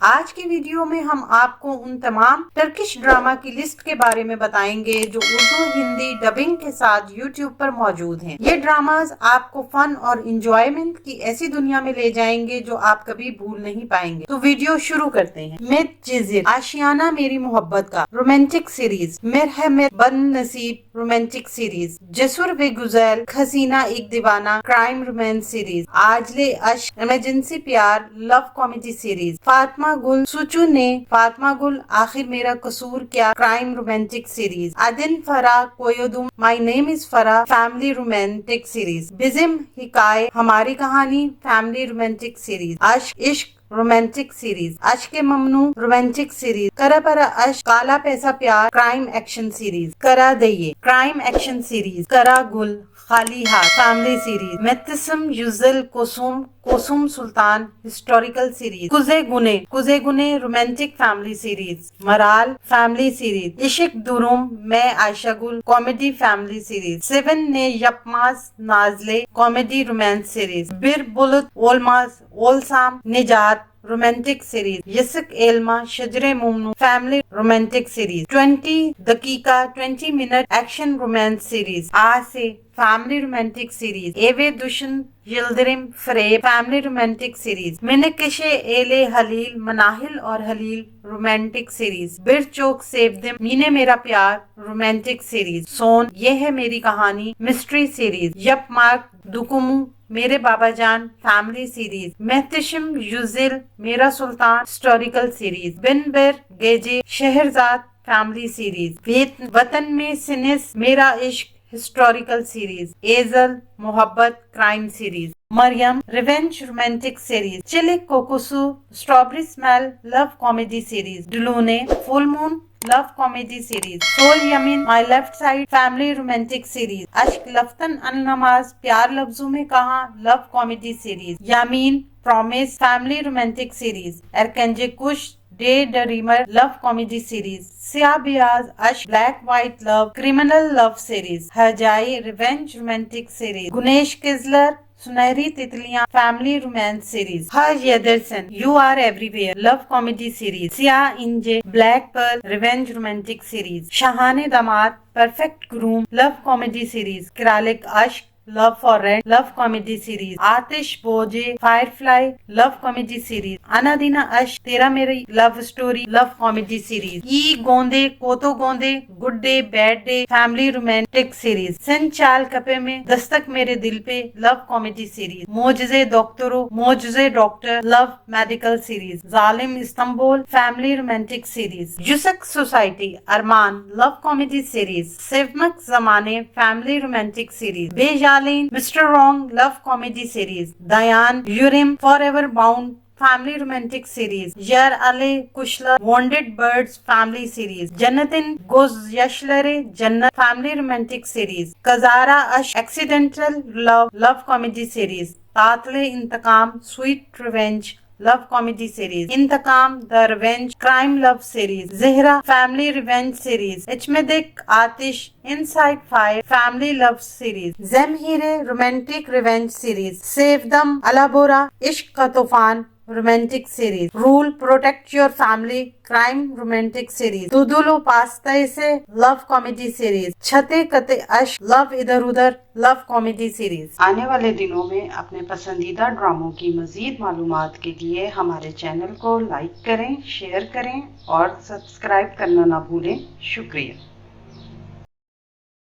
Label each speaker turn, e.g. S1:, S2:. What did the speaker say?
S1: آج کی ویڈیو میں ہم آپ کو ان تمام ٹرکش ڈرامہ کی لسٹ کے بارے میں بتائیں گے جو اردو ہندی ڈبنگ کے ساتھ یوٹیوب پر موجود ہیں۔ یہ ڈراماز آپ کو فن اور انجوائمنٹ کی ایسی دنیا میں لے جائیں گے جو آپ کبھی بھول نہیں پائیں گے۔ تو ویڈیو شروع کرتے ہیں۔ میت جزر، آشیانہ میری محبت کا رومانٹک سیریز، مرحمت بد نصیب رومانٹک سیریز، جسور بے گزیل حسینہ ایک دیوانہ کرائم رومانس سیریز، آجلے اشک ایمرجنسی پیار لو کامیڈی سیریز، فاطمہ گل سوچو نے فاطمہ گل آخر میرا قصور کیا کرائم رومانٹک سیریز، عدن فرا کویودم مائی نیم از فرا فیملی رومانٹک سیریز، بزم حکایت ہماری کہانی فیملی رومانٹک سیریز، عشق رومانٹک سیریز، عشق ممنوع رومانٹک سیریز، کرا پرا عشق کالا پیسہ پیار کرائم ایکشن سیریز، کرا دئیے کرائم ایکشن سیریز، کرا گل خالی ہاتھ فیملی سیریز، متسم یوزل کوسوم سلطان ہسٹوریکل سیریز، کوزے گنے romantic family series, morale family series, عشق دروم میں عائشہ گل کامیڈی فیملی سیریز، سیون نے یپماس نازلے کامیڈی رومانس سیریز، بر بلت اولماس اولسام نجات رومانٹک سیریز، یسک ایلما شجر ممنوع family romantic series, 20 دقیقہ 20 minute action romance series, سے فیملی رومانٹک سیریز، ایوے دشن یلدرم فریب family romantic series, منکشے ایلے Halil Manahil اور حلیل رومانٹک سیریز، بر چوک سیودم مینے میرا پیار رومانٹک سیریز، سون یہ ہے میری کہانی مسٹری سیریز، یپ مارک دکمو میرے بابا جان فیملی سیریز، محتشم یوزل میرا سلطان ہسٹوریکل سیریز، بن بر گیجے شہرزاد فیملی سیریز، وطن میں سنس میرا عشق ہسٹوریکل سیریز، ایزل محبت کرائم سیریز، مریم ریونج رومانٹک سیریز، چلک کوکوسو strawberry smell love comedy series, ڈلونے full moon love comedy series, سول یمین my left side family romantic series, اشک لفتن ان نماز پیار لفظوں میں کہاں لو کامیڈی سیریز، یامین پرومس فیملی رومانٹک سیریز، ارکنجے کش day dreamer love comedy series, سیاہ بیاز اشک black white love criminal love series, ہرجائی ریونج رومانٹک سیریز، گنیش کزلر سنہری تتلیاں فیملی رومانس سیریز، ہر یدرسن you are everywhere love comedy series, سیاہ انجے black pearl revenge romantic series, شاہانے داماد perfect groom love comedy series, کرالک اشک love for rent love comedy series, آتش بوجے firefly love comedy series, انادینا اشک تیرا میری love story love comedy series, ای گوندے کوتو گوندے good day bad day family romantic series, سن چال کپے میں دستک میرے دل پہ لو کامیڈی سیریز، موجزے ڈاکٹر لو میڈیکل سیریز، ظالم استنبول فیملی رومانٹک سیریز، یوسک سوسائٹی ارمان لو کامیڈی سیریز، سیومک زمانے فیملی رومانٹک سیریز، بے mister wrong love comedy series, دیان یوریم forever bound family romantic series, یر علی کشلا وانڈیڈ برڈز فیملی سیریز، جنتن گوز یشلرے جنت فیملی رومانٹک سیریز، کزارا اش ایکسیڈنٹل لو کامیڈی سیریز، قاتل انتقام sweet revenge love comedy series, انتقام the revenge crime love series, زہرا فیملی ریونج سیریز، اچمدک آتش inside fire family love series, زمہیرے رومانٹک ریونج سیریز، سیودم الابورا عشق کا طوفان رومانٹک سیریز، رول protect your family crime romantic series, دودولو پاستے سے لو کامیڈی سیریز، چھتے کتے اشک لو ادھر ادھر لو کامیڈی سیریز۔ آنے والے دنوں میں اپنے پسندیدہ ڈراموں کی مزید معلومات کے لیے ہمارے چینل کو لائک کریں، شیئر کریں اور سبسکرائب کرنا نہ بھولیں۔ شکریہ۔